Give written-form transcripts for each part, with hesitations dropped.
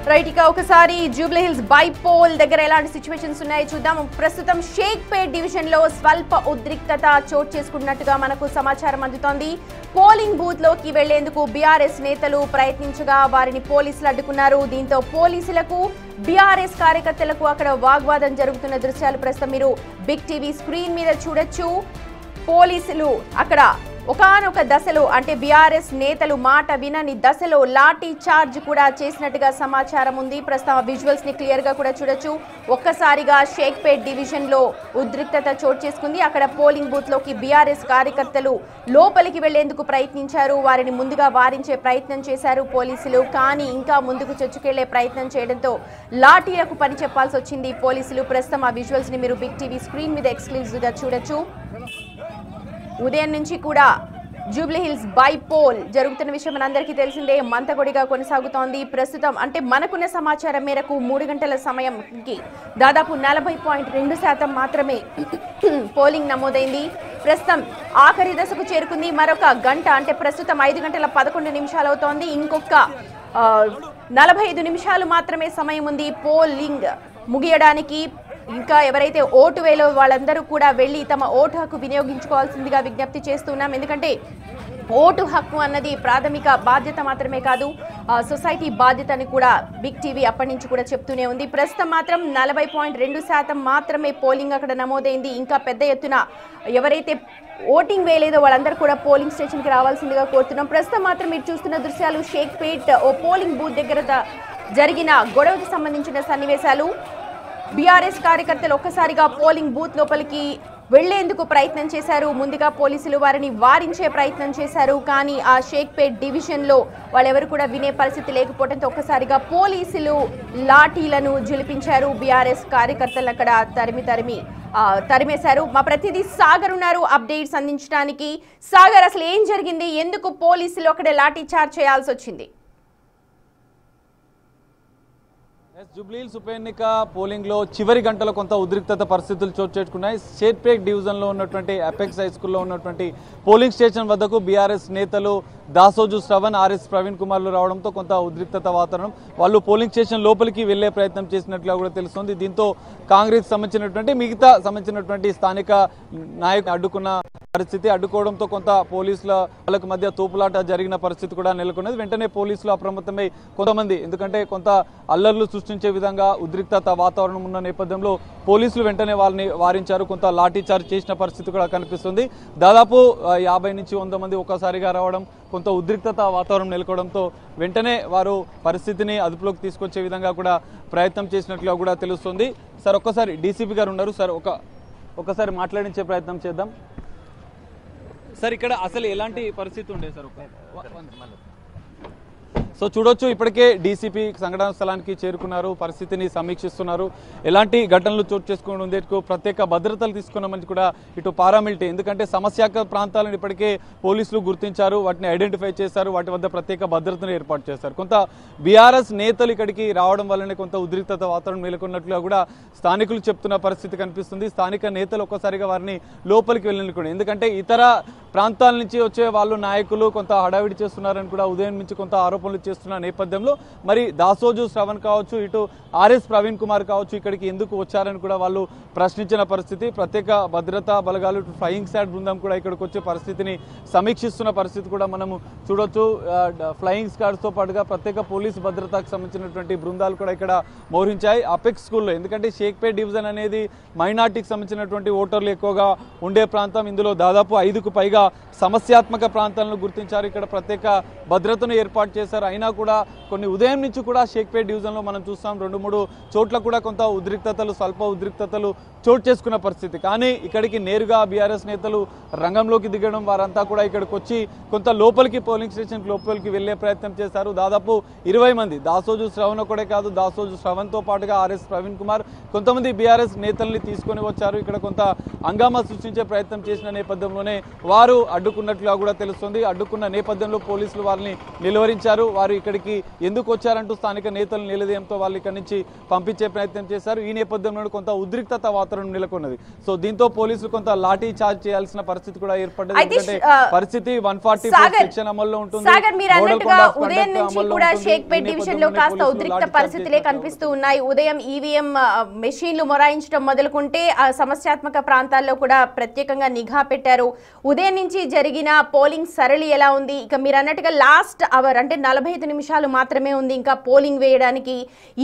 Right ఇక ఒకసారి Jubilee hills bypoll దగ్గర ఎలాంటి సిచ్యువేషన్స్ ఉన్నాయో చూద్దాం. ప్రస్తుతం షేక్పేట్ డివిజన్ లో స్వల్ప ఉద్రిక్తత చోటు చేసుకున్నట్టుగా మనకు సమాచారం అందుతోంది. పోలింగ్ బూత్ లోకి వెళ్లేందుకు బీఆర్ఎస్ నేతలు ప్రయత్నించగా వారిని పోలీసులు అడ్డుకున్నారు. దీంతో పోలీసులకు బీఆర్ఎస్ కార్యకర్తలకు అక్కడ వాగ్వాదం జరుగుతున్న దృశ్యాలు ప్రస్తుతం మీరు బిగ్ టీవీ స్క్రీన్ మీద చూడొచ్చు. పోలీసులు అక్కడ ఒకానొక దశలో అంటే బీఆర్ఎస్ నేతలు మాట వినని దశలో లాఠీ చార్జ్ కూడా చేసినట్టుగా సమాచారం ఉంది. ప్రస్తుతం విజువల్స్ ని క్లియర్ గా కూడా చూడొచ్చు. ఒక్కసారిగా షేక్పేట్ డివిజన్ లో ఉద్రిక్తత చోటు చేసుకుంది. అక్కడ పోలింగ్ బూత్ లోకి బీఆర్ఎస్ కార్యకర్తలు లోపలికి వెళ్లేందుకు ప్రయత్నించారు. వారిని ముందుగా వారించే ప్రయత్నం చేశారు పోలీసులు. కానీ ఇంకా ముందుకు చొచ్చుకెళ్లే ప్రయత్నం చేయడంతో లాఠీలకు పని చెప్పాల్సి వచ్చింది పోలీసులు. ప్రస్తుతం ఆ విజువల్స్ ని మీరు బిగ్ టీవీ స్క్రీన్ మీద ఎక్స్క్లూజివ్ గా చూడొచ్చు. ఉదయం నుంచి కూడా జూబ్లీ హిల్స్ బైపోల్ జరుగుతున్న విషయం మనందరికీ తెలిసిందే. మంతకొడిగా కొనసాగుతోంది. ప్రస్తుతం అంటే మనకున్న సమాచారం మేరకు 3 గంటల సమయంకి దాదాపు 40.2% మాత్రమే పోలింగ్ నమోదైంది. ప్రస్తుతం ఆఖరి దశకు చేరుకుంది. మరొక గంట అంటే ప్రస్తుతం 5 గంటల 11 నిమిషాలు అవుతోంది. ఇంకొక 45 నిమిషాలు మాత్రమే సమయం ఉంది పోలింగ్ ముగియడానికి. ఇంకా ఎవరైతే ఓటు వేలో వాళ్ళందరూ కూడా వెళ్ళి తమ ఓటు హక్కు వినియోగించుకోవాల్సిందిగా విజ్ఞప్తి చేస్తున్నాం. ఎందుకంటే ఓటు హక్కు అన్నది ప్రాథమిక బాధ్యత మాత్రమే కాదు, సొసైటీ బాధ్యత అని కూడా బిగ్ టీవీ అప్పటి నుంచి కూడా చెప్తూనే ఉంది. ప్రస్తుతం మాత్రం 40.2% మాత్రమే పోలింగ్ అక్కడ నమోదైంది. ఇంకా పెద్ద ఎత్తున ఎవరైతే ఓటింగ్ వేయలేదో వాళ్ళందరూ కూడా పోలింగ్ స్టేషన్కి రావాల్సిందిగా కోరుతున్నాం. ప్రస్తుతం మాత్రం మీరు చూస్తున్న దృశ్యాలు షేక్పేట్ ఓ పోలింగ్ బూత్ దగ్గర జరిగిన గొడవకు సంబంధించిన సన్నివేశాలు. బీఆర్ఎస్ కార్యకర్తలు ఒక్కసారిగా పోలింగ్ బూత్ లోపలికి వెళ్లేందుకు ప్రయత్నం చేశారు. ముందుగా పోలీసులు వారిని వారించే ప్రయత్నం చేశారు. కానీ ఆ షేక్పేట్ డివిజన్ లో వాళ్ళెవరు కూడా వినే పరిస్థితి లేకపోవడంతో ఒక్కసారిగా పోలీసులు లాఠీలను ఝులిపించారు. బీఆర్ఎస్ కార్యకర్తలు అక్కడ తరిమేశారు. మా ప్రతినిధి సాగర్ ఉన్నారు అప్డేట్స్ అందించడానికి. సాగర్, అసలు ఏం జరిగింది? ఎందుకు పోలీసులు అక్కడ లాఠీ చార్జ్ చేయాల్సి వచ్చింది? జూబ్లీ హిల్స్ ఉప ఎన్నిక పోలింగ్ లో చివరి గంటలో కొంత ఉద్రిక్తత పరిస్థితులు చోటు చేసుకున్నాయి. షేక్పేట్ డివిజన్ లో ఉన్నటువంటి అపెక్స్ హై స్కూల్లో ఉన్నటువంటి పోలింగ్ స్టేషన్ వద్దకు బీఆర్ఎస్ నేతలు దాసోజు శ్రవణ్, ఆర్ఎస్ ప్రవీణ్ కుమార్లు రావడంతో కొంత ఉద్రిక్తత వాతావరణం. వాళ్ళు పోలింగ్ స్టేషన్ లోపలికి వెళ్లే ప్రయత్నం చేసినట్లుగా కూడా తెలుస్తోంది. దీంతో కాంగ్రెస్ సంబంధించినటువంటి మిగతా సంబంధించినటువంటి స్థానిక నాయకులు అడ్డుకున్న పరిస్థితి. అడ్డుకోవడంతో కొంత పోలీసుల వాళ్ళకు మధ్య తోపులాట జరిగిన పరిస్థితి కూడా నెలకొన్నది. వెంటనే పోలీసులు అప్రమత్తమై కొంతమంది, ఎందుకంటే కొంత అల్లర్లు సృష్టించే విధంగా ఉద్రిక్తత వాతావరణం ఉన్న నేపథ్యంలో పోలీసులు వెంటనే వాళ్ళని వారించారు. కొంత లాఠీ చార్జ్ చేసిన పరిస్థితి కూడా కనిపిస్తుంది. దాదాపు 50 నుంచి 100 మంది ఒక్కసారిగా రావడం, కొంత ఉద్రిక్తత వాతావరణం నెలకొనడంతో వెంటనే వారు పరిస్థితిని అదుపులోకి తీసుకొచ్చే విధంగా కూడా ప్రయత్నం చేసినట్లుగా కూడా తెలుస్తుంది. సార్, ఒక్కసారి డీసీపీ గారు ఉన్నారు సార్, ఒకసారి మాట్లాడించే ప్రయత్నం చేద్దాం సార్. ఇక్కడ అసలు ఎలాంటి పరిస్థితి ఉండే సార్? సో చూడొచ్చు, ఇప్పటికే డీసీపీ సంఘటన స్థలానికి చేరుకున్నారు, పరిస్థితిని సమీక్షిస్తున్నారు. ఎలాంటి ఘటనలు చోటు చేసుకుని ఉండేందుకు ప్రత్యేక భద్రతలు తీసుకున్నామని కూడా ఇటు పారామిలిటరీ, ఎందుకంటే సమస్యాక ప్రాంతాలను ఇప్పటికే పోలీసులు గుర్తించారు, వాటిని ఐడెంటిఫై చేశారు, వాటి వద్ద ప్రత్యేక భద్రతను ఏర్పాటు చేశారు. కొంత బీఆర్ఎస్ నేతలు ఇక్కడికి రావడం వల్లనే కొంత ఉద్రిక్తత వాతావరణం నెలకొన్నట్లుగా కూడా స్థానికులు చెప్తున్న పరిస్థితి కనిపిస్తుంది. స్థానిక నేతలు ఒక్కసారిగా వారిని లోపలికి వెళ్ళనుకోండి, ఎందుకంటే ఇతర ప్రాంతాల నుంచి వచ్చే వాళ్ళు నాయకులు కొంత హడావిడి చేస్తున్నారని కూడా ఉదయం నుంచి కొంత ఆరోపణలు చేస్తున్న నేపథ్యంలో మరి దాసోజు శ్రవణ్ కావచ్చు, ఇటు ఆర్ఎస్ ప్రవీణ్ కుమార్ కావచ్చు, ఇక్కడికి ఎందుకు వచ్చారని కూడా వాళ్ళు ప్రశ్నించిన పరిస్థితి. ప్రత్యేక భద్రతా బలగాలు, ఫ్లయింగ్ స్క్వాడ్ బృందం కూడా ఇక్కడికి వచ్చే పరిస్థితిని సమీక్షిస్తున్న పరిస్థితి కూడా మనము చూడొచ్చు. ఫ్లయింగ్ స్క్వాడ్స్ తో పాటుగా ప్రత్యేక పోలీసు భద్రతకు సంబంధించినటువంటి బృందాలు కూడా ఇక్కడ మోహరించాయి. అపెక్స్ స్కూల్లో, ఎందుకంటే షేక్పేట్ డివిజన్ అనేది మైనార్టీకి సంబంధించినటువంటి ఓటర్లు ఎక్కువగా ఉండే ప్రాంతం. ఇందులో దాదాపు 5కు పైగా సమస్యాత్మక ప్రాంతాలను గుర్తించారు. ఇక్కడ ప్రత్యేక భద్రతను ఏర్పాటు చేశారు. అయినా కూడా కొన్ని ఉదయం నుంచి కూడా షేక్పేట్ డివిజన్లో మనం చూస్తాం 2-3 చోట్ల కూడా కొంత ఉద్రిక్తతలు, స్వల్ప ఉద్రిక్తతలు చోటు చేసుకున్న పరిస్థితి. కానీ ఇక్కడికి నేరుగా బీఆర్ఎస్ నేతలు రంగంలోకి దిగడం, వారంతా కూడా ఇక్కడికి వచ్చి కొంత లోపలికి పోలింగ్ స్టేషన్ లోపలికి వెళ్లే ప్రయత్నం చేశారు. దాదాపు 20 మంది, దాసోజు శ్రవణ్ ఒకటే కాదు, దాసోజు శ్రవణ్తో పాటుగా ఆర్ఎస్ ప్రవీణ్ కుమార్, కొంతమంది బీఆర్ఎస్ నేతల్ని తీసుకొని వచ్చారు. ఇక్కడ కొంత హంగామా సృష్టించే ప్రయత్నం చేసిన నేపథ్యంలోనే వారు వారు అడ్డుకున్నట్లుగా కూడా తెలుస్తుంది. అడ్డుకున్న నేపథ్యంలో పోలీసులు వారిని నిలువరించారు. వారు ఇక్కడికి ఎందుకు వచ్చారంటూ స్థానిక నేతలు నిలదీయంతో వాళ్ళు ఇక్కడి నుంచి పంపించే ప్రయత్నం చేశారు. ఈ నేపథ్యంలో కొంత ఉద్రిక్తత వాతావరణం నెలకొన్నది. సో దీంతో పోలీసులు కొంత లాఠీ చార్జ్ చేయాల్సిన పరిస్థితి కూడా ఏర్పడ్డది. ఎందుకంటే పరిస్థితి 144 సెక్షన్ అమల్లో ఉంటుంది. ఉదయం నుంచి కూడా షేక్పేట్ డివిజన్ లో కాస్త ఉద్రిక్త పరిస్థితులే కనిపిస్తూ ఉన్నాయి. ఉదయం ఈవీఎం మెషిన్లు మొరాయించడం మొదలుకుంటే ఆ సమస్యాత్మక ప్రాంతాల్లో కూడా ప్రత్యేకంగా నిఘా పెట్టారు. ఉదయం నుంచి జరిగిన పోలింగ్ సరళి ఎలా ఉంది? ఇక మీరు అన్నట్టుగా లాస్ట్ అవర్ అంటే 45 నిమిషాలు మాత్రమే ఉంది ఇంకా పోలింగ్ వేయడానికి.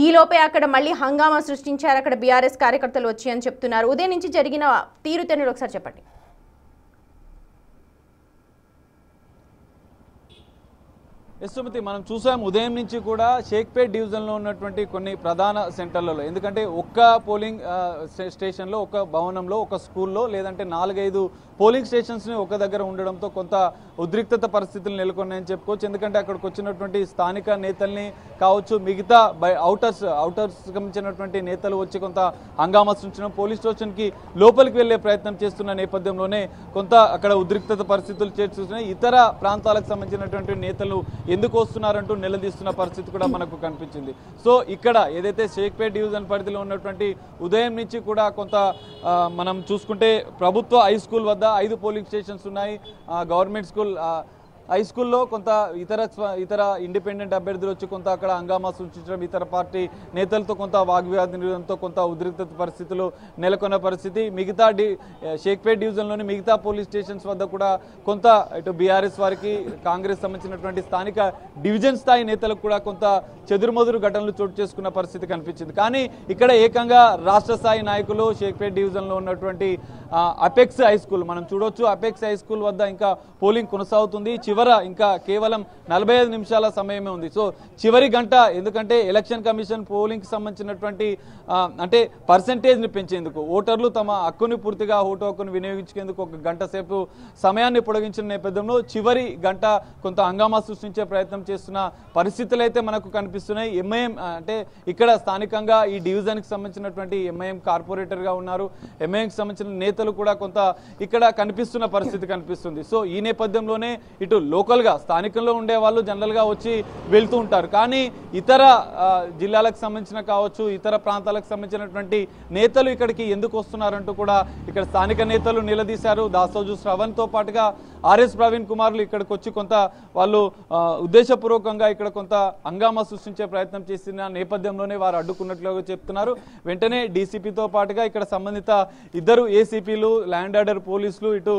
ఈ లోపే అక్కడ మళ్ళీ హంగామా సృష్టించారు అక్కడ బీఆర్ఎస్ కార్యకర్తలు వచ్చి అని చెప్తున్నారు. ఉదయం నుంచి జరిగిన తీరుతెన్నులు ఒకసారి చెప్పండి. సుమతి, మనం చూసాం ఉదయం నుంచి కూడా షేక్పేట్ డివిజన్లో ఉన్నటువంటి కొన్ని ప్రధాన సెంటర్లలో, ఎందుకంటే ఒక్క పోలింగ్ స్టేషన్లో, ఒక భవనంలో, ఒక స్కూల్లో లేదంటే 4-5 పోలింగ్ స్టేషన్స్ని ఒక దగ్గర ఉండడంతో కొంత ఉద్రిక్తత పరిస్థితులు నెలకొన్నాయని చెప్పుకోవచ్చు. ఎందుకంటే అక్కడికి వచ్చినటువంటి స్థానిక నేతల్ని కావచ్చు, మిగతా అవుటర్స్ సంబంధించినటువంటి నేతలు వచ్చి కొంత హంగామా సృష్టించడం, పోలీస్ స్టేషన్కి లోపలికి వెళ్లే ప్రయత్నం చేస్తున్న నేపథ్యంలోనే కొంత అక్కడ ఉద్రిక్తత పరిస్థితులు చేర్చుతున్నాయి. ఇతర ప్రాంతాలకు సంబంధించినటువంటి నేతలు ఎందుకు వస్తున్నారంటూ నిలదీస్తున్న పరిస్థితి కూడా మనకు కనిపించింది. సో ఇక్కడ ఏదైతే షేక్పేట్ డివిజన్ పరిధిలో ఉన్నటువంటి ఉదయం నుంచి కూడా కొంత మనం చూసుకుంటే ప్రభుత్వ హై స్కూల్ వద్ద 5 పోలింగ్ స్టేషన్స్ ఉన్నాయి. గవర్నమెంట్ స్కూల్ హై స్కూల్లో కొంత ఇతర ఇండిపెండెంట్ అభ్యర్థులు వచ్చి కొంత అక్కడ హంగామా సృష్టించడం, ఇతర పార్టీ నేతలతో కొంత వాగ్వాదంతో కొంత ఉద్రిక్త పరిస్థితులు నెలకొన్న పరిస్థితి. మిగతా షేక్పేట్ డివిజన్లోని మిగతా పోలీస్ స్టేషన్స్ వద్ద కూడా కొంత ఇటు బీఆర్ఎస్ వారికి, కాంగ్రెస్ సంబంధించినటువంటి స్థానిక డివిజన్ స్థాయి నేతలకు కూడా కొంత చెదురుమదురు ఘటనలు చోటు చేసుకున్న పరిస్థితి కనిపించింది. కానీ ఇక్కడ ఏకంగా రాష్ట్ర స్థాయి నాయకులు షేక్పేట్ డివిజన్లో ఉన్నటువంటి అపెక్స్ హై స్కూల్ మనం చూడొచ్చు. అపెక్స్ హై స్కూల్ వద్ద ఇంకా పోలింగ్ కొనసాగుతుంది. ఇంకా కేవలం 45 నిమిషాల సమయమే ఉంది. సో చివరి గంట, ఎందుకంటే ఎలక్షన్ కమిషన్ పోలింగ్కి సంబంధించినటువంటి అంటే పర్సెంటేజ్ని పెంచేందుకు, ఓటర్లు తమ హక్కుని పూర్తిగా ఓటు హక్కును వినియోగించుకేందుకు 1 గంట సేపు సమయాన్ని పొడిగించిన నేపథ్యంలో చివరి గంట కొంత హంగామా సృష్టించే ప్రయత్నం చేస్తున్న పరిస్థితులు అయితే మనకు కనిపిస్తున్నాయి. ఎంఐఎం అంటే ఇక్కడ స్థానికంగా ఈ డివిజన్కి సంబంధించినటువంటి ఎంఐఎం కార్పొరేటర్గా ఉన్నారు. ఎంఐఎంకి సంబంధించిన నేతలు కూడా కొంత ఇక్కడ కనిపిస్తున్న పరిస్థితి కనిపిస్తుంది. సో ఈ నేపథ్యంలోనే ఇటు లోకల్గా స్థానికంలో ఉండే వాళ్ళు జనరల్గా వచ్చి వెళ్తూ ఉంటారు. కానీ ఇతర జిల్లాలకు సంబంధించిన కావచ్చు, ఇతర ప్రాంతాలకు సంబంధించినటువంటి నేతలు ఇక్కడికి ఎందుకు వస్తున్నారంటూ కూడా ఇక్కడ స్థానిక నేతలు నిలదీశారు. దాసోజు శ్రవణ్తో పాటుగా ఆర్ఎస్ ప్రవీణ్ కుమార్లు ఇక్కడికి వచ్చి కొంత వాళ్ళు ఉద్దేశపూర్వకంగా ఇక్కడ కొంత హంగామా సృష్టించే ప్రయత్నం చేసిన నేపథ్యంలోనే వారు అడ్డుకున్నట్లుగా చెప్తున్నారు. వెంటనే డీసీపీతో పాటుగా ఇక్కడ సంబంధిత 2 ఏసీపీలు, ల్యాండ్ ఆర్డర్ పోలీసులు, ఇటు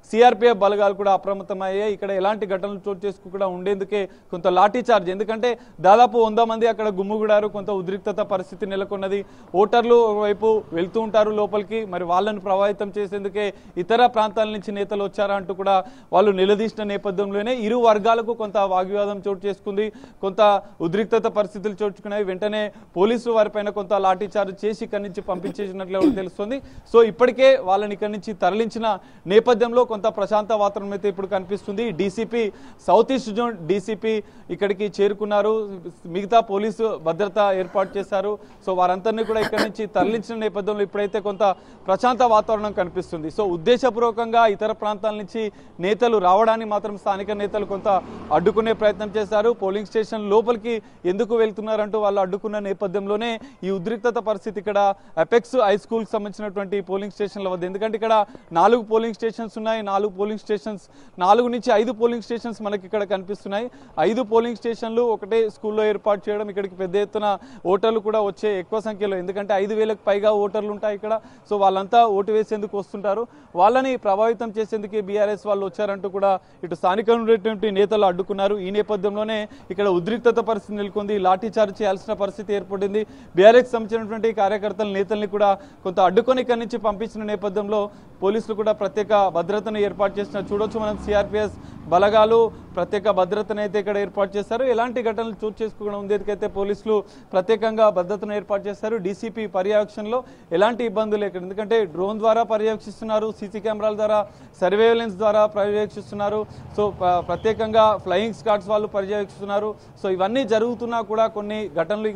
సిఆర్పిఎఫ్ బలగాలు కూడా అప్రమత్తమయ్యాయి. ఇక్కడ ఎలాంటి ఘటనలు చోటు చేసుకోకుండా ఉండేందుకే కొంత లాఠీ చార్జ్, ఎందుకంటే దాదాపు 100 మంది అక్కడ గుమ్ముగుడారు. కొంత ఉద్రిక్తత పరిస్థితి నెలకొన్నది. ఓటర్లు ఒకవైపు వెళ్తూ ఉంటారు లోపలికి, మరి వాళ్ళని ప్రభావితం చేసేందుకే ఇతర ప్రాంతాల నుంచి నేతలు వచ్చారా అంటూ కూడా వాళ్ళు నిలదీసిన నేపథ్యంలోనే ఇరు వర్గాలకు కొంత వాగ్వివాదం చోటు చేసుకుంది. కొంత ఉద్రిక్తత పరిస్థితులు చోటుకున్నాయి. వెంటనే పోలీసులు వారిపైన కొంత లాఠీ చార్జ్ చేసి ఇక్కడి నుంచి పంపించేసినట్లు తెలుస్తుంది. సో ఇప్పటికే వాళ్ళని ఇక్కడి నుంచి తరలించిన నేపథ్యంలో కొంత ప్రశాంత వాతావరణం అయితే ఇప్పుడు కనిపిస్తుంది. DCP, south east zone DCP ఇక్కడికి చేరుకున్నారు. మిగతా పోలీసు భద్రత ఏర్పాటు చేశారు. సో వారందరినీ కూడా ఇక్కడి నుంచి తరలించిన నేపథ్యంలో ఇప్పుడైతే కొంత ప్రశాంత వాతావరణం కనిపిస్తుంది. సో ఉద్దేశపూర్వకంగా ఇతర ప్రాంతాల నుంచి నేతలు రావడాన్ని మాత్రం స్థానిక నేతలు కొంత అడ్డుకునే ప్రయత్నం చేశారు. పోలింగ్ స్టేషన్ లోపలికి ఎందుకు వెళ్తున్నారంటూ వాళ్ళు అడ్డుకున్న నేపథ్యంలోనే ఈ ఉద్రిక్తత పరిస్థితి ఇక్కడ అపెక్స్ హై స్కూల్ కి సంబంధించినటువంటి పోలింగ్ స్టేషన్ల వద్ద, ఎందుకంటే ఇక్కడ 4 పోలింగ్ స్టేషన్స్ ఉన్నాయి. 4 పోలింగ్ స్టేషన్స్, 4 నుంచి 5 పోలింగ్ స్టేషన్స్ మనకి ఇక్కడ కనిపిస్తున్నాయి. 5 పోలింగ్ స్టేషన్లు ఒకటే స్కూల్లో ఏర్పాటు చేయడం, ఇక్కడికి పెద్ద ఎత్తున ఓటర్లు కూడా వచ్చే ఎక్కువ సంఖ్యలో, ఎందుకంటే 5,000కు పైగా ఓటర్లు ఉంటాయి ఇక్కడ. సో వాళ్ళంతా ఓటు వేసేందుకు వస్తుంటారు. వాళ్ళని ప్రభావితం చేసేందుకు బీఆర్ఎస్ వాళ్ళు వచ్చారంటూ కూడా ఇటు స్థానికంగా ఉండేటువంటి నేతలు అడ్డుకున్నారు. ఈ నేపథ్యంలోనే ఇక్కడ ఉద్రిక్తత పరిస్థితి నెలకొంది. లాఠీ చార్జ్ చేయాల్సిన పరిస్థితి ఏర్పడింది. బీఆర్ఎస్ సంబంధించినటువంటి కార్యకర్తల నేతల్ని కూడా కొంత అడ్డుకొని ఇక్కడి నుంచి పంపించిన నేపథ్యంలో పోలీసులు కూడా ప్రత్యేక భద్రతను ఏర్పాటు చేసిన చూడొచ్చు మనం. సిఆర్పిఎస్ బలగాలు ప్రత్యేక భద్రతను అయితే ఇక్కడ ఏర్పాటు చేశారు. ఎలాంటి ఘటనలు చోటు చేసుకోవడం ఉండేందుకైతే పోలీసులు ప్రత్యేకంగా భద్రతను ఏర్పాటు చేశారు. డీసీపీ పర్యవేక్షణలో ఎలాంటి ఇబ్బందులు లేకుండా, ఎందుకంటే డ్రోన్ ద్వారా పర్యవేక్షిస్తున్నారు, సీసీ కెమెరాల ద్వారా, సర్వేలెన్స్ ద్వారా పర్యవేక్షిస్తున్నారు. సో ప్రత్యేకంగా ఫ్లయింగ్ స్క్వాడ్స్ వాళ్ళు పర్యవేక్షిస్తున్నారు. సో ఇవన్నీ జరుగుతున్నా కూడా కొన్ని ఘటనలు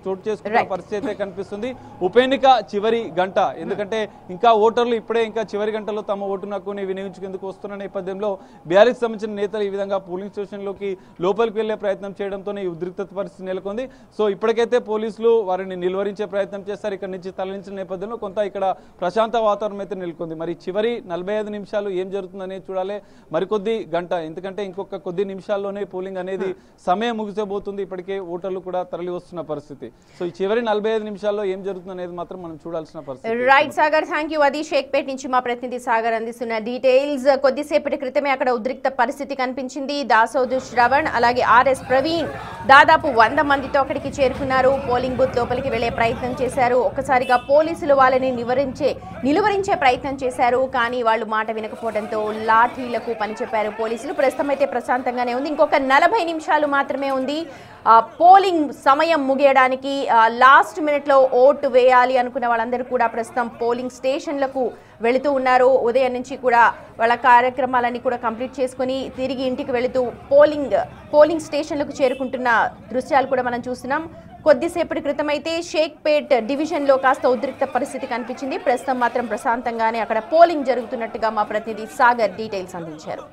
చోటు చేసుకున్న పరిస్థితి అయితే కనిపిస్తుంది. ఉప ఎన్నిక చివరి గంట, ఎందుకంటే ఇంకా ఓటర్లు ఇప్పుడే ఇంకా చివరి గంటలో తమ ఓటును వినియోగించుకుందుకు వస్తున్న నేపథ్యంలో బీఆర్ఎస్ సంబంధించిన నేతలు ఈ విధంగా పోలింగ్ స్టేషన్లోకి లోపలికి వెళ్లే ప్రయత్నం చేయడంతోనే ఈ ఉద్రిక్తత పరిస్థితి నెలకొంది. సో ఇప్పటికైతే పోలీసులు వారిని నిలువరించే ప్రయత్నం చేస్తారు. ఇక్కడ నుంచి తరలించిన నేపథ్యంలో కొంత ఇక్కడ ప్రశాంత వాతావరణం అయితే నెలకొంది. మరి చివరి 45 నిమిషాలు ఏం జరుగుతుందనేది చూడాలి. మరికొద్ది గంట, ఎందుకంటే ఇంకొక కొద్ది నిమిషాల్లోనే పోలింగ్ అనేది సమయం ముగిసబోతుంది. ఇప్పటికే ఓటర్లు కూడా తరలి వస్తున్న పరిస్థితి. సో ఈ చివరి 45 నిమిషాల్లో ఏం జరుగుతుంది అనేది మాత్రం మనం చూడాల్సిన పరిస్థితి. Right Sagar, thank you. అది షేక్పేట్ నుంచి మా ప్రతినిధి సాగర్ అందిస్తున్న డీటెయిల్స్. కొద్దిసేపటి క్రితమే అక్కడ ఉద్రిక్త పరిస్థితి కనిపించింది. దాసోజు శ్రవణ్ అలాగే ఆర్ఎస్ ప్రవీణ్ దాదాపు 100 మందితో అక్కడికి చేరుకున్నారు. పోలింగ్ బూత్ లోపలికి వెళ్లే ప్రయత్నం చేశారు. ఒక్కసారిగా పోలీసులు వాళ్ళని నిలువరించే ప్రయత్నం చేశారు. కానీ వాళ్ళు మాట వినకపోవడంతో లాఠీలకు పని చెప్పారు పోలీసులు. ప్రస్తుతం అయితే ప్రశాంతంగానే ఉంది. ఇంకొక 40 నిమిషాలు మాత్రమే ఉంది పోలింగ్ సమయం ముగియడానికి. లాస్ట్ మినిట్ లో ఓటు వేయాలి అనుకున్న వాళ్ళందరూ కూడా ప్రస్తుతం పోలింగ్ స్టేషన్లకు వెళుతూ ఉన్నారు. ఉదయం నుంచి కూడా వాళ్ళ కార్యక్రమాలన్నీ కూడా కంప్లీట్ చేసుకుని తిరిగి ఇంటికి వెళుతూ పోలింగ్ స్టేషన్లకు చేరుకుంటున్న దృశ్యాలు కూడా మనం చూస్తున్నాం. కొద్దిసేపటి క్రితం అయితే షేక్పేట్ డివిజన్లో కాస్త ఉద్రిక్త పరిస్థితి కనిపించింది. ప్రస్తుతం మాత్రం ప్రశాంతంగానే అక్కడ పోలింగ్ జరుగుతున్నట్టుగా మా ప్రతినిధి సాగర్ డీటెయిల్స్ అందించారు.